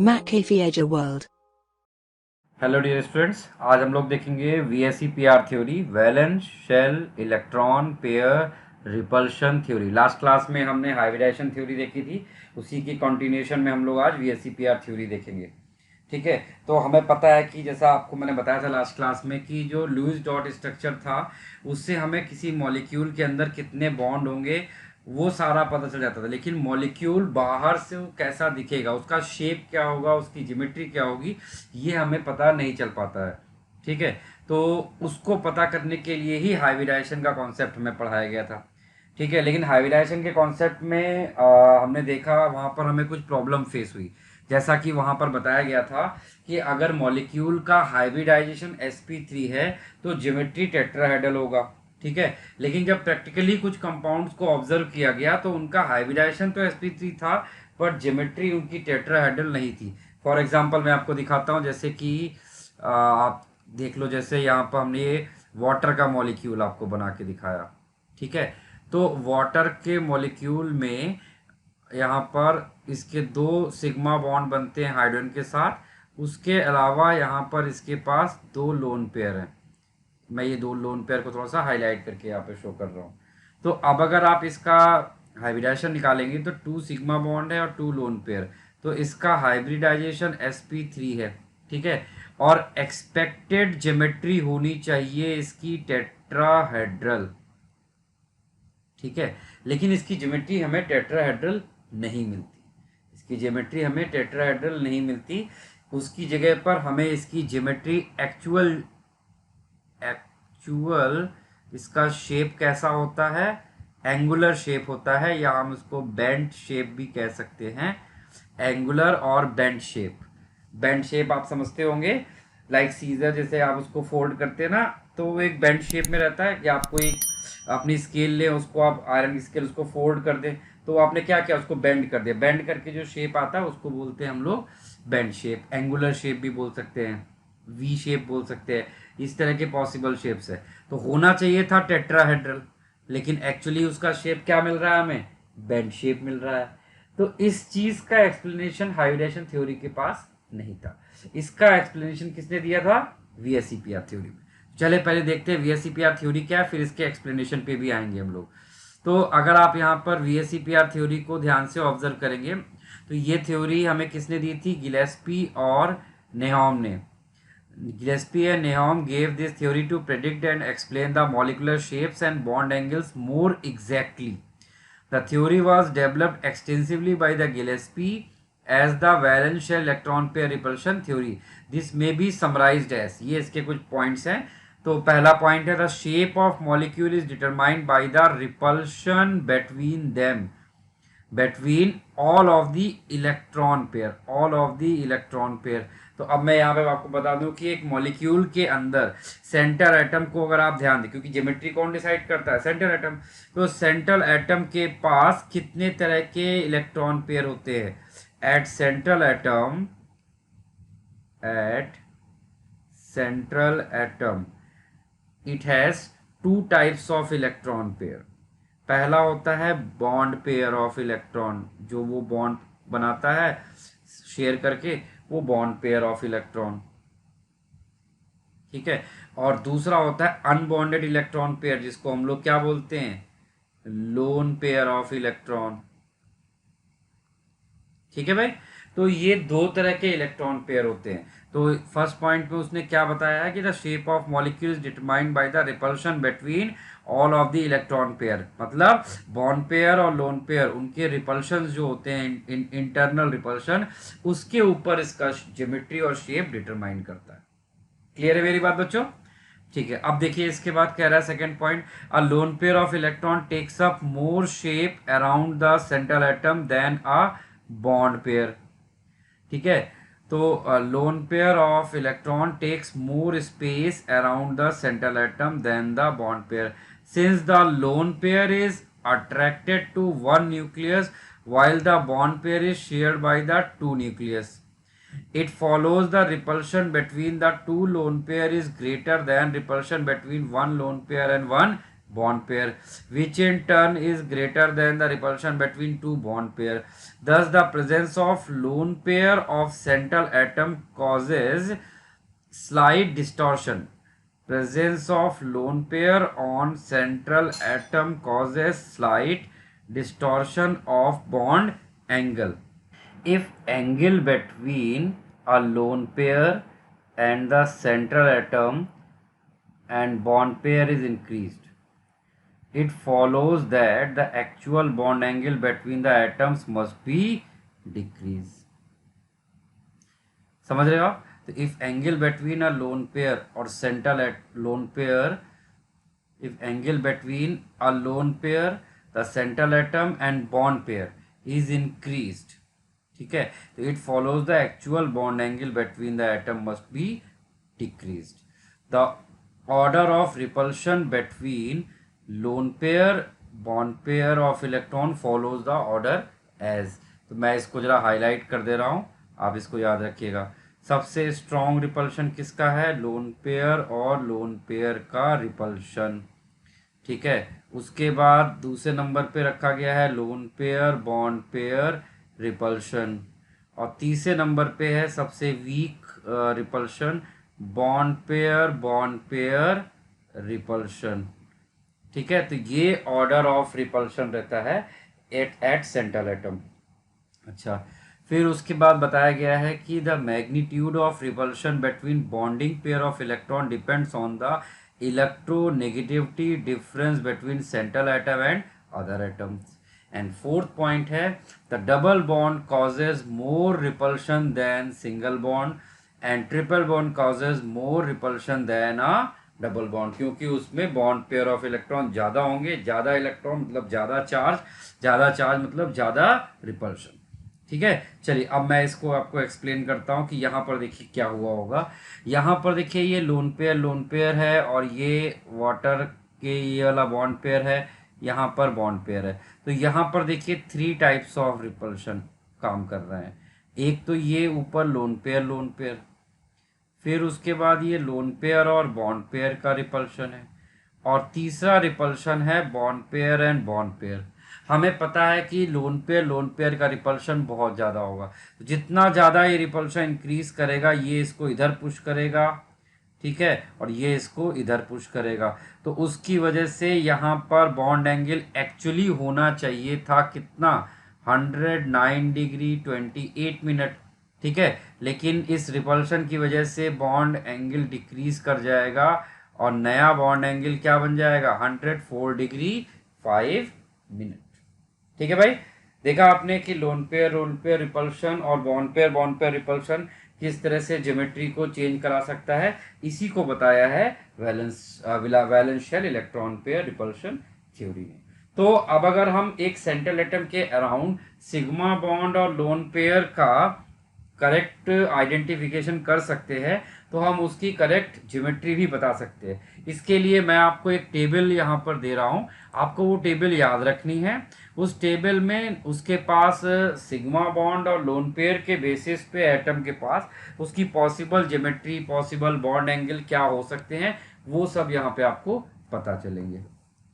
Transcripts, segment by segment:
McAfee World। Hello dear students, आज हम लोग देखेंगे VSEPR theory, valence shell electron pair repulsion theory. Last class में हमने हाइब्रिडाइजेशन थ्योरी देखी थी, उसी की कंटिन्यूएशन में हम लोग आज वीएससी पीआर थ्योरी देखेंगे। ठीक है, तो हमें पता है कि जैसा आपको मैंने बताया था लास्ट क्लास में कि जो लुईस डॉट स्ट्रक्चर था उससे हमें किसी मॉलिक्यूल के अंदर कितने बॉन्ड होंगे वो सारा पता चल जाता था, लेकिन मॉलिक्यूल बाहर से वो कैसा दिखेगा, उसका शेप क्या होगा, उसकी ज्योमेट्री क्या होगी, ये हमें पता नहीं चल पाता है। ठीक है, तो उसको पता करने के लिए ही हाइब्रिडाइजेशन का कॉन्सेप्ट हमें पढ़ाया गया था। ठीक है, लेकिन हाइब्रिडाइजेशन के कॉन्सेप्ट में हमने देखा वहाँ पर हमें कुछ प्रॉब्लम फेस हुई। जैसा कि वहाँ पर बताया गया था कि अगर मॉलिक्यूल का हाइब्रिडाइजेशन sp3 है तो ज्योमेट्री टेट्राहेड्रल होगा। ठीक है, लेकिन जब प्रैक्टिकली कुछ कंपाउंड्स को ऑब्जर्व किया गया तो उनका हाइब्रिडाइजेशन तो sp3 था, पर ज्योमेट्री उनकी टेट्राहेड्रल नहीं थी। फॉर एग्जांपल मैं आपको दिखाता हूँ, जैसे कि आप देख लो, जैसे यहाँ पर हमने ये वाटर का मॉलिक्यूल आपको बना के दिखाया। ठीक है, तो वाटर के मॉलिक्यूल में यहाँ पर इसके दो सिग्मा बॉन्ड बनते हैं हाइड्रोजन के साथ, उसके अलावा यहाँ पर इसके पास दो लोन पेयर हैं। मैं ये दो लोन पेयर को थोड़ा सा हाईलाइट करके यहाँ पे शो कर रहा हूँ। तो अब अगर आप इसका हाइब्रिडाइजेशन निकालेंगे तो टू सिग्मा बॉन्ड है और टू लोन पेयर, तो इसका हाइब्रिडाइजेशन sp3 है। ठीक है, और एक्सपेक्टेड ज्योमेट्री होनी चाहिए इसकी टेट्राहेड्रल। ठीक है, लेकिन इसकी ज्योमेट्री हमें टेट्राहेड्रल नहीं मिलती, इसकी ज्योमेट्री हमें टेट्राहेड्रल नहीं मिलती। उसकी जगह पर हमें इसकी ज्योमेट्री एक्चुअल एक्चुअल इसका शेप कैसा होता है, एंगुलर शेप होता है, या हम उसको बेंट शेप भी कह सकते हैं। एंगुलर और बेंट शेप, बेंट शेप आप समझते होंगे, लाइक सीजर जैसे आप उसको फोल्ड करते हैं ना, तो वो एक बेंट शेप में रहता है कि आपको एक अपनी स्केल ले, उसको आप आयरन की स्केल उसको फोल्ड कर दें, तो आपने क्या किया, उसको बेंड कर दिया, बेंड करके जो शेप आता है उसको बोलते हैं हम लोग बेंड शेप। एंगुलर शेप भी बोल सकते हैं, वी शेप बोल सकते हैं, इस तरह के पॉसिबल शेप्स है। तो होना चाहिए था टेट्राहेड्रल, लेकिन एक्चुअली उसका शेप क्या मिल रहा है हमें, बेंड शेप मिल रहा है। तो इस चीज का एक्सप्लेनेशन हाइब्रिडेशन थ्योरी के पास नहीं था। इसका एक्सप्लेनेशन किसने दिया था, वीएससीपीआर थ्योरी में। चले पहले देखते हैं वीएससीपीआर थ्योरी क्या है, फिर इसके एक्सप्लेनेशन पे भी आएंगे हम लोग। तो अगर आप यहाँ पर वीएससीपीआर थ्योरी को ध्यान से ऑब्जर्व करेंगे तो ये थ्योरी हमें किसने दी थी, गिलेस्पी और नेहॉम ने। Gillespie and Nehalm gave this theory to predict and explain the molecular shapes and bond angles more exactly. The theory was developed extensively by the Gillespie as the valence shell electron pair repulsion theory. This may be summarized as, ये इसके कुछ points हैं। तो पहला point है, the shape of molecule is determined by the repulsion between them, between all of the electron pair, all of the electron pair। तो अब मैं यहाँ पे आपको बता दूं कि एक मॉलिक्यूल के अंदर सेंटर एटम को अगर आप ध्यान दें, क्योंकि ज्योमेट्री कौन डिसाइड करता है, सेंटर एटम, तो सेंट्रल एटम के पास कितने तरह के इलेक्ट्रॉन पेयर होते हैं, at central atom, at central atom it has two types of electron pair. पहला होता है बॉन्ड पेयर ऑफ इलेक्ट्रॉन, जो वो बॉन्ड बनाता है शेयर करके, वो बॉन्ड पेयर ऑफ इलेक्ट्रॉन। ठीक है, और दूसरा होता है अनबॉन्डेड इलेक्ट्रॉन पेयर, जिसको हम लोग क्या बोलते हैं, लोन पेयर ऑफ इलेक्ट्रॉन। ठीक है भाई, तो ये दो तरह के इलेक्ट्रॉन पेयर होते हैं। तो फर्स्ट पॉइंट में उसने क्या बताया है कि the shape of molecule is determined by the repulsion between all of the electron pair, मतलब बॉन्ड पेयर और लोन पेयर, उनके रिपल्शन जो होते हैं, इंटरनल रिपल्शन, उसके ऊपर इसका ज्योमेट्री और शेप डिटरमाइन करता है। क्लियर है मेरी बात बच्चों? ठीक है, अब देखिए इसके बाद कह रहा है second point, a lone pair of electron takes up more shape around the central atom than a bond pair. ठीक है, तो lone pair of electron takes more space around the central atom than the bond pair, since the lone pair is attracted to one nucleus while the bond pair is shared by the two nucleus. It follows the repulsion between the two lone pair is greater than repulsion between one lone pair and one bond pair, which in turn is greater than the repulsion between two bond pair. Thus the presence of lone pair of central atom causes slight distortion. Presence of lone pair on central atom causes slight distortion of bond angle. If angle between a lone pair and the central atom and bond pair is increased, it follows that the actual bond angle between the atoms must be decreased. समझ रहे हो आप? तो if angle between a lone pair or central lone pair, if angle between a lone pair, the central atom and bond pair is increased, ठीक है, तो it follows the actual bond angle between the atom must be decreased. The order of repulsion between lone pair bond pair of electron follows the order as. तो मैं इसको जरा highlight कर दे रहा हूँ, आप इसको याद रखिएगा. सबसे स्ट्रॉन्ग रिपल्शन किसका है? लोन पेयर और लोन पेयर का रिपल्शन, ठीक है. उसके बाद दूसरे नंबर पे रखा गया है lone pair bond pair repulsion, और तीसरे नंबर पे है सबसे weak repulsion bond pair repulsion, ठीक है. तो ये ऑर्डर ऑफ रिपल्शन रहता है एट सेंट्रल एटम. अच्छा, फिर उसके बाद बताया गया है कि the magnitude of repulsion between bonding pair of electron depends on the electronegativity difference between central atom and other atoms. And fourth point है the double bond causes more repulsion than single bond and triple bond causes more repulsion than a double bond, क्योंकि उसमें bond pair of electron ज़्यादा होंगे. ज़्यादा electron मतलब ज़्यादा charge मतलब ज़्यादा रिपल्शन, ठीक है. चलिए अब मैं इसको आपको एक्सप्लेन करता हूँ कि यहाँ पर देखिए क्या हुआ होगा. यहाँ पर देखिए ये लोन पेयर है और ये वाटर के ये वाला बॉन्ड पेयर है, यहाँ पर बॉन्ड पेयर है. तो यहाँ पर देखिए 3 टाइप्स ऑफ रिपल्शन काम कर रहे हैं. एक तो ये ऊपर लोन पेयर, फिर उसके बाद ये लोन पेयर और बॉन्ड पेयर का रिपल्शन है, और तीसरा रिपल्शन है bond pair and bond pair. हमें पता है कि लोन पेयर का रिपल्शन बहुत ज़्यादा होगा. तो जितना ज़्यादा ये रिपल्शन इंक्रीज करेगा ये इसको इधर पुश करेगा, ठीक है, और ये इसको इधर पुश करेगा. तो उसकी वजह से यहाँ पर बॉन्ड एंगल एक्चुअली होना चाहिए था कितना? 109 डिग्री 28 मिनट, ठीक है. लेकिन इस रिपल्शन की वजह से बॉन्ड एंगल डिक्रीज कर जाएगा और नया बॉन्ड एंगल क्या बन जाएगा? 104 डिग्री 5 मिनट, ठीक है भाई. देखा आपने कि लोन पेयर रिपल्शन और बॉन्ड पेयर रिपल्शन किस तरह से ज्योमेट्री को चेंज करा सकता है. इसी को बताया है valence shell electron pair repulsion theory में. तो अब अगर हम एक सेंट्रल एटम के अराउंड सिग्मा बॉन्ड और लोन पेयर का करेक्ट आइडेंटिफिकेशन कर सकते हैं तो हम उसकी करेक्ट ज्योमेट्री भी बता सकते हैं. इसके लिए मैं आपको एक टेबल यहाँ पर दे रहा हूँ, आपको वो टेबल याद रखनी है. उस टेबल में उसके पास सिग्मा बॉन्ड और लोन पेयर के बेसिस पे एटम के पास उसकी possible geometry possible bond angle क्या हो सकते हैं वो सब यहाँ पे आपको पता चलेंगे,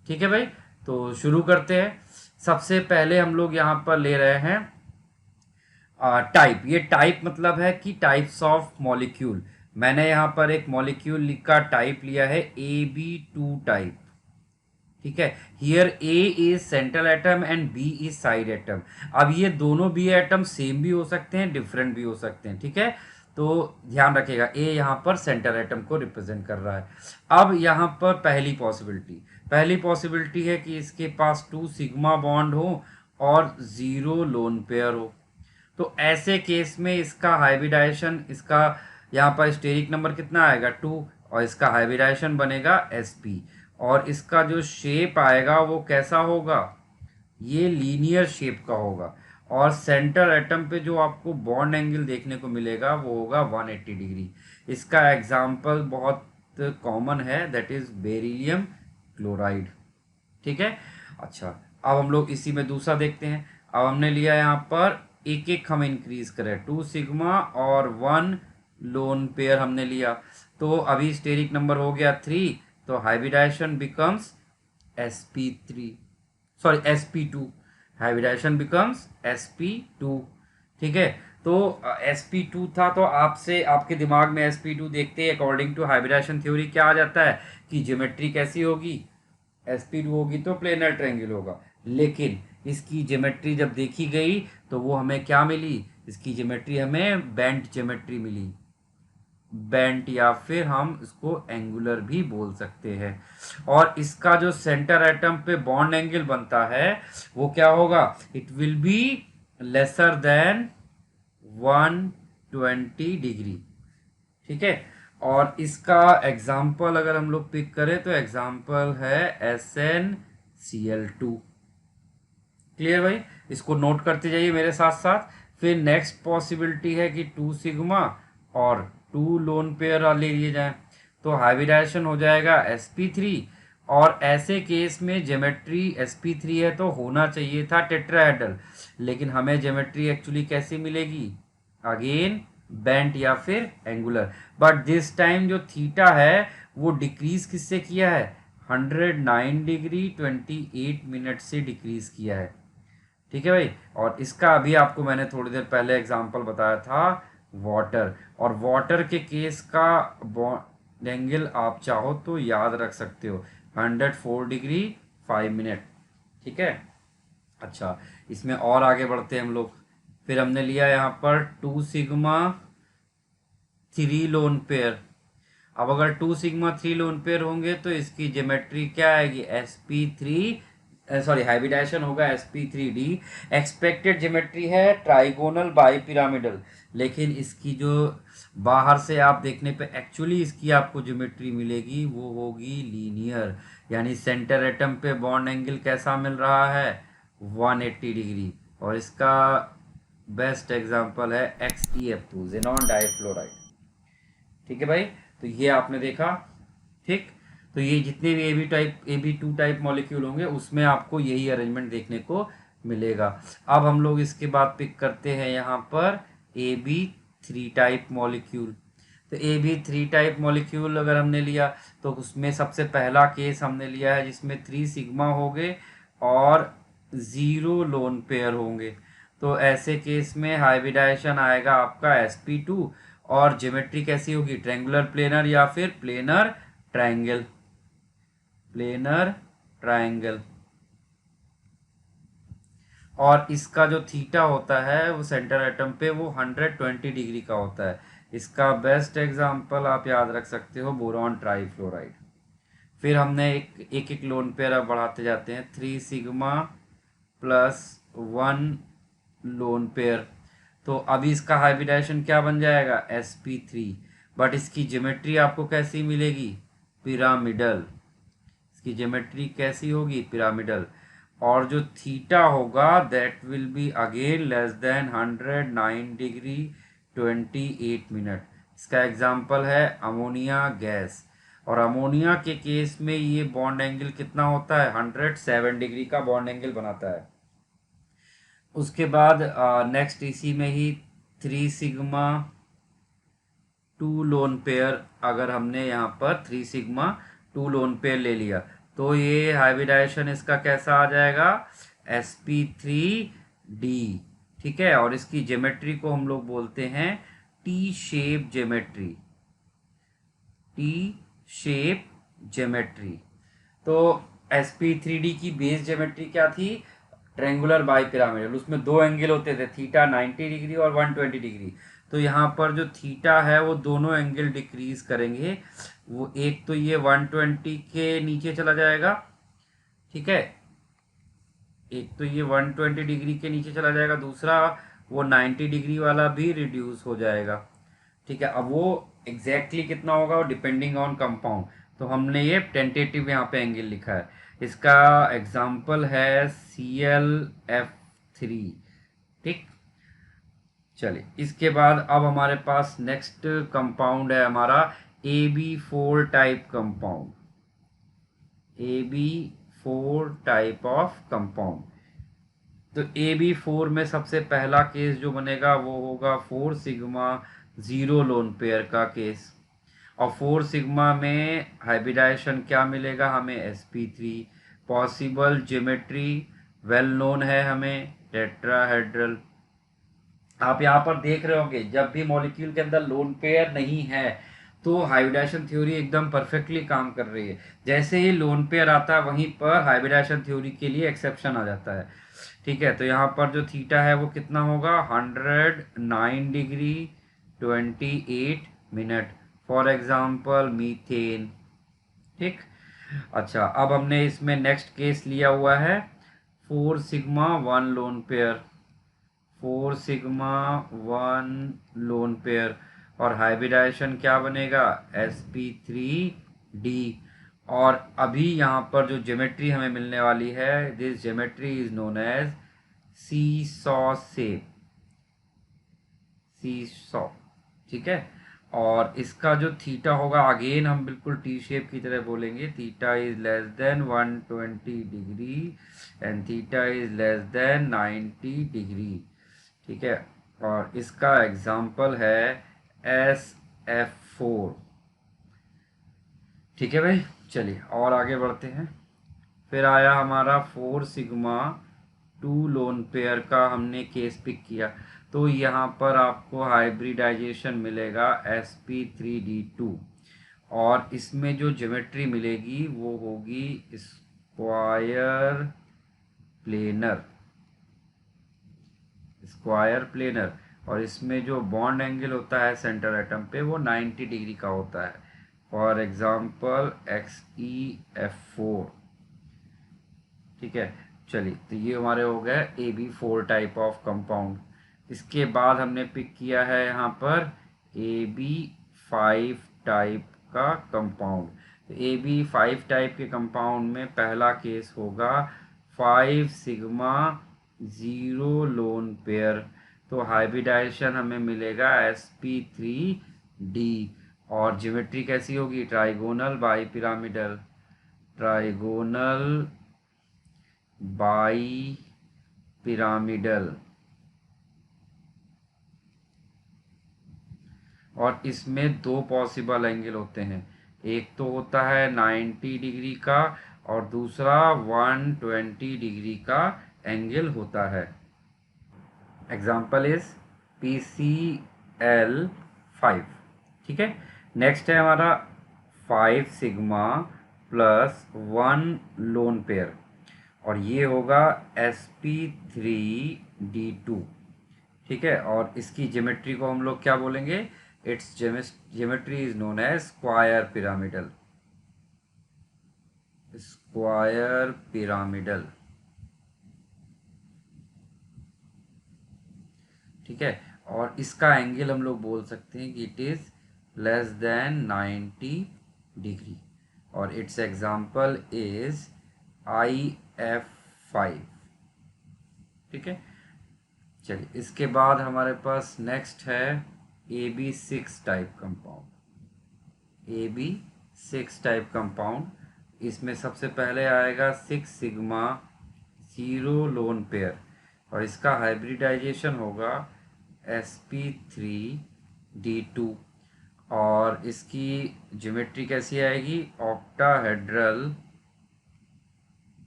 ठीक है भाई. तो शुरू करते हैं. सबसे पहले हम लोग यहाँ पर ले रहे हैं टाइप. ये टाइप मतलब है कि टाइप्स ऑफ मॉलिक्यूल. मैंने यहाँ पर एक मॉलिक्यूल का टाइप लिया है AB2 टाइप, ठीक है. Here A is central atom and B is side atom. अब ये दोनों B एटम सेम भी हो सकते हैं डिफरेंट भी हो सकते हैं, ठीक है. तो ध्यान रखिएगा A यहाँ पर सेंट्रल एटम को रिप्रेजेंट कर रहा है. अब यहाँ पर पहली पॉसिबिलिटी है कि इसके पास 2 सिग्मा बॉन्ड हो और 0 लोन पेयर हो. तो ऐसे केस में इसका हाइब्रिडाइजेशन, इसका यहाँ पर स्टेरिक नंबर कितना आएगा? 2, और इसका हाइब्रिडाइजेशन बनेगा sp, और इसका जो शेप आएगा वो कैसा होगा? ये लीनियर शेप का होगा. और सेंट्रल एटम पे जो आपको बॉन्ड एंगल देखने को मिलेगा वो होगा 180 डिग्री. इसका एग्जाम्पल बहुत कॉमन है, दैट इज बेरिलियम क्लोराइड, ठीक है. अच्छा, अब हम लोग इसी में दूसरा देखते हैं. अब हमने लिया यहाँ पर एक हम इंक्रीज करें 2 सिग्मा और 1 लोन पेयर हमने लिया. तो अभी स्टेरिक नंबर हो गया 3, तो hybridization becomes sp3, sorry sp2, hybridization becomes sp2। ठीक है, तो sp2 था, तो आपसे आपके दिमाग में sp2 देखते ही अकॉर्डिंग टू हाइब्रिडाइजेशन थ्योरी क्या आ जाता है कि ज्योमेट्री कैसी होगी, sp2 होगी तो प्लेनर ट्रायंगल होगा। लेकिन इसकी ज्योमेट्री जब देखी गई तो वो हमें क्या मिली, इसकी ज्योमेट्री हमें बेंट ज्योमेट्री मिली। बेंट या फिर हम इसको एंगुलर भी बोल सकते हैं। और इसका जो सेंटर एटम पे बॉन्ड एंगल बनता है वो क्या होगा, it will be lesser than 120 degree. ठीक है, और इसका एग्जाम्पल अगर हम लोग पिक करें तो एग्जाम्पल है SnCl2। क्लियर भाई, इसको नोट करते जाइए मेरे साथ साथ। फिर नेक्स्ट पॉसिबिलिटी है कि 2 सिग्मा और 2 लोन पेयर ले लिए जाएं, तो हाइब्रिडाइजेशन हो जाएगा sp3। और ऐसे केस में ज्योमेट्री sp3 है तो होना चाहिए था टेट्राहेड्रल, लेकिन हमें ज्योमेट्री एक्चुअली कैसी मिलेगी, अगेन बेंट या फिर एंगुलर। बट दिस टाइम जो थीटा है वो डिक्रीज किससे किया है, 109 डिग्री 28 मिनट से डिक्रीज किया है। ठीक है भाई, और इसका अभी आपको मैंने थोड़ी देर पहले एग्जांपल बताया था वाटर, और वाटर के केस का बॉन्ड एंगल आप चाहो तो याद रख सकते हो, 104 डिग्री 5 मिनट। ठीक है, अच्छा इसमें और आगे बढ़ते हैं हम लोग। फिर हमने लिया यहाँ पर 2 सिग्मा 3 लोन पेयर। अब अगर 2 सिग्मा 3 लोन पेयर होंगे तो इसकी ज्योमेट्री क्या आएगी, sp3, सॉरी हाइब्रिडाइजेशन होगा sp3d। एक्सपेक्टेड ज्योमेट्री है ट्राइगोनल बाई पिरामिडल, लेकिन इसकी जो बाहर से आप देखने पे एक्चुअली इसकी आपको ज्योमेट्री मिलेगी वो होगी लीनियर, यानी सेंटर एटम पे बॉन्ड एंगल कैसा मिल रहा है, 180 डिग्री। और इसका बेस्ट एग्जांपल है XeF2 जेनॉन डाइफ्लोराइड। ठीक है भाई, तो ये आपने देखा। ठीक, तो ये जितने भी AB2 टाइप मॉलिक्यूल होंगे उसमें आपको यही अरेंजमेंट देखने को मिलेगा। अब हम लोग इसके बाद पिक करते हैं यहाँ पर AB3 टाइप मॉलिक्यूल। तो AB3 टाइप मॉलिक्यूल अगर हमने लिया तो उसमें सबसे पहला केस हमने लिया है जिसमें 3 सिग्मा हो गए और 0 लोन पेयर होंगे। तो ऐसे केस में हाइब्रिडाइजेशन आएगा आपका sp2, और ज्योमेट्री कैसी होगी, ट्रायंगुलर प्लेनर या फिर प्लेनर ट्रायंगल, प्लेनर ट्रायंगल। और इसका जो थीटा होता है वो सेंटर एटम पे वो 120 डिग्री का होता है। इसका बेस्ट एग्जांपल आप याद रख सकते हो बोरॉन ट्राइफ्लोराइड। फिर हमने एक एक लोन पेयर अब बढ़ाते जाते हैं, 3 सिग्मा प्लस 1 लोन पेयर। तो अभी इसका हाइब्रिडाइजेशन क्या बन जाएगा, sp3, बट इसकी ज्योमेट्री आपको कैसी मिलेगी, पिरामिडल। इसकी ज्योमेट्री कैसी होगी, पिरामिडल। और जो थीटा होगा that will be again less than 109 degree 28 minute. इसका एग्जांपल है अमोनिया गैस, और अमोनिया के केस में ये बॉन्ड एंगल कितना होता है, 107 डिग्री का बॉन्ड एंगल बनाता है। उसके बाद नेक्स्ट इसी में ही 3 सिग्मा 2 लोन पेयर, अगर हमने यहाँ पर 3 सिग्मा 2 लोन पेयर ले लिया तो ये हाइब्रिडाइजेशन इसका कैसा आ जाएगा, sp3d। ठीक है, और इसकी ज्योमेट्री को हम लोग बोलते हैं T shape geometry, T shape geometry. तो sp3d की बेस ज्योमेट्री क्या थी, ट्रेंगुलर बाई पिरामिडल। उसमें दो एंगल होते थे, थीटा 90 डिग्री और 120 डिग्री। तो यहाँ पर जो थीटा है वो दोनों एंगल डिक्रीज करेंगे, वो एक तो ये 120 के नीचे चला जाएगा। ठीक है, एक तो ये 120 डिग्री के नीचे चला जाएगा, दूसरा वो 90 डिग्री वाला भी रिड्यूस हो जाएगा। ठीक है, अब वो एग्जैक्टली कितना होगा डिपेंडिंग ऑन कंपाउंड, तो हमने ये टेंटेटिव यहाँ पे एंगल लिखा है। इसका एग्जाम्पल है ClF3। ठीक, चलिए इसके बाद अब हमारे पास नेक्स्ट कंपाउंड है हमारा AB4 type compound, AB4 type of compound. तो AB4 में सबसे पहला केस जो बनेगा वो होगा 4 सिग्मा 0 लोन पेयर का केस, और 4 सिग्मा में हाइब्रिडाइजेशन क्या मिलेगा हमें, sp3, possible geometry well known है हमें, टेट्राहेड्रल। आप यहाँ पर देख रहे होंगे जब भी मॉलिक्यूल के अंदर लोन पेयर नहीं है तो हाइब्रिडाइजेशन थ्योरी एकदम परफेक्टली काम कर रही है। जैसे ही लोन पेयर आता है वहीं पर हाइब्रिडाइजेशन थ्योरी के लिए एक्सेप्शन आ जाता है। ठीक है, तो यहाँ पर जो थीटा है वो कितना होगा, 109 degree 28 minute, for example methane. ठीक। अच्छा, अब हमने इसमें नेक्स्ट केस लिया हुआ है 4 sigma 1 lone pair, 4 sigma 1 lone pair, और हाइब्रिडाइजेशन क्या बनेगा, sp3d। और अभी यहाँ पर जो ज्योमेट्री हमें मिलने वाली है, this geometry is known as seesaw shape, seesaw. ठीक है, और इसका जो थीटा होगा अगेन हम बिल्कुल टी शेप की तरह बोलेंगे, theta is less than 120 degree and theta is less than 90 degree. ठीक है, और इसका एग्जाम्पल है SF4। ठीक है भाई, चलिए और आगे बढ़ते हैं। फिर आया हमारा 4 सिग्मा 2 लोन पेयर का हमने केस पिक किया, तो यहाँ पर आपको हाइब्रिडाइजेशन मिलेगा sp3d2, और इसमें जो ज्योमेट्री मिलेगी वो होगी स्क्वायर प्लेनर, स्क्वायर प्लेनर। और इसमें जो बॉन्ड एंगल होता है सेंटर एटम पे वो 90 डिग्री का होता है, फॉर एग्जाम्पल XeF4। ठीक है, चलिए तो ये हमारे हो गए AB4 टाइप ऑफ कंपाउंड। इसके बाद हमने पिक किया है यहाँ पर AB5 टाइप का कंपाउंड। तो AB5 टाइप के कंपाउंड में पहला केस होगा 5 सिग्मा 0 लोन पेयर, तो हाइब्रिडाइजेशन हमें मिलेगा sp3d, और ज्योमेट्री कैसी होगी, trigonal bi pyramidal, trigonal bi pyramidal. और इसमें दो पॉसिबल एंगल होते हैं, एक तो होता है 90 डिग्री का और दूसरा 120 डिग्री का एंगल होता है। Example is PCl5। ठीक है, नेक्स्ट है हमारा 5 सिग्मा प्लस 1 लोन पेयर, और ये होगा sp3d2। ठीक है, और इसकी ज्योमेट्री को हम लोग क्या बोलेंगे, its geometry is known as square pyramidal, square pyramidal. ठीक है, और इसका एंगल हम लोग बोल सकते हैं कि it is less than 90 degree, और इट्स एग्जाम्पल इज IF5। ठीक है, चलिए इसके बाद हमारे पास नेक्स्ट है AB6 type compound, AB6 type compound. इसमें सबसे पहले आएगा 6 सिग्मा 0 लोन पेयर, और इसका हाइब्रिडाइजेशन होगा sp3d2, और इसकी ज्योमेट्री कैसी आएगी, octahedral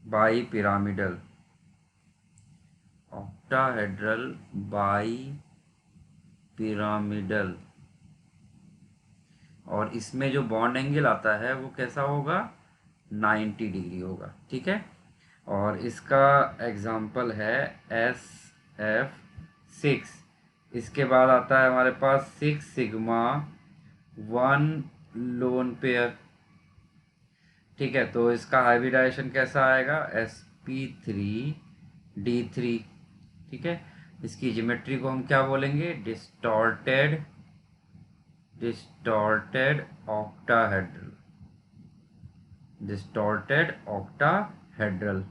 bi pyramidal, octahedral bi pyramidal. और इसमें जो बॉन्ड एंगल आता है वो कैसा होगा, 90 डिग्री होगा। ठीक है, और इसका एग्जाम्पल है SF6। इसके बाद आता है हमारे पास 6 सिग्मा 1 लोन पेयर। ठीक है, तो इसका हाइब्रिडाइजेशन कैसा आएगा, sp3d3। ठीक है, इसकी ज्योमेट्री को हम क्या बोलेंगे, distorted, distorted octahedral, distorted octahedral.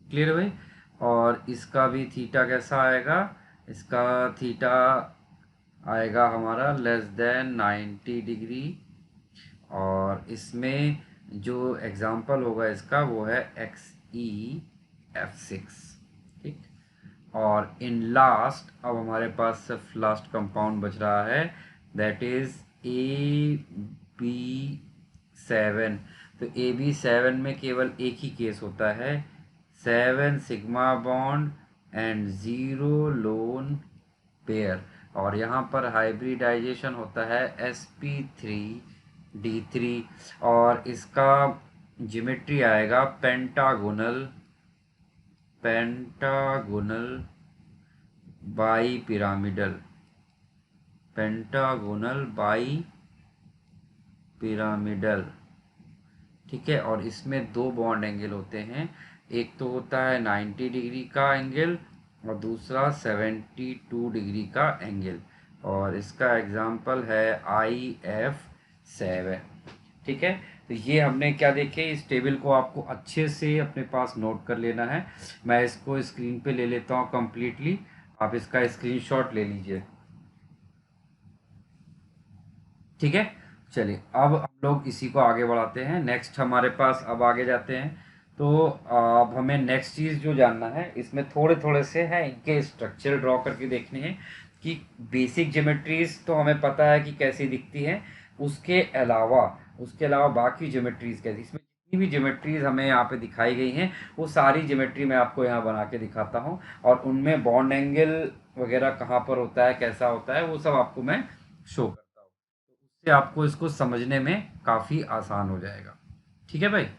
Clear भाई, और इसका भी थीटा कैसा आएगा, इसका थीटा आएगा हमारा लेस देन 90 डिग्री, और इसमें जो एग्जाम्पल होगा इसका वो है XeF6। ठीक, और इन लास्ट अब हमारे पास सिर्फ लास्ट कंपाउंड बच रहा है, दैट इज AB7। तो AB7 में केवल एक ही केस होता है, 7 sigma bond and 0 lone pair, और यहाँ पर हाइब्रिडाइजेशन होता है sp3d3, और इसका ज्योमेट्री आएगा pentagonal bi pyramidal, pentagonal bi pyramidal. ठीक है, और इसमें दो बॉन्ड एंगल होते हैं, एक तो होता है 90 डिग्री का एंगल और दूसरा 72 डिग्री का एंगल, और इसका एग्जांपल है IF7। ठीक है, तो ये हमने क्या देखे, इस टेबल को आपको अच्छे से अपने पास नोट कर लेना है। मैं इसको स्क्रीन पे ले लेता हूँ कंप्लीटली, आप इसका स्क्रीनशॉट ले लीजिए। ठीक है, चलिए अब हम लोग इसी को आगे बढ़ाते हैं। नेक्स्ट हमारे पास अब आगे जाते हैं, तो अब हमें नेक्स्ट चीज़ जो जानना है, इसमें थोड़े थोड़े से हैं इनके स्ट्रक्चर ड्रॉ करके देखने हैं कि बेसिक ज्योमेट्रीज तो हमें पता है कि कैसी दिखती हैं, उसके अलावा बाकी ज्योमेट्रीज कैसी, इसमें जितनी भी ज्योमेट्रीज हमें यहाँ पे दिखाई गई हैं वो सारी ज्योमेट्री मैं आपको यहाँ बना के दिखाता हूँ, और उनमें बॉन्ड एंगल वगैरह कहाँ पर होता है, कैसा होता है, वो सब आपको मैं शो करता हूँ, तो उससे आपको इसको समझने में काफ़ी आसान हो जाएगा। ठीक है भाई।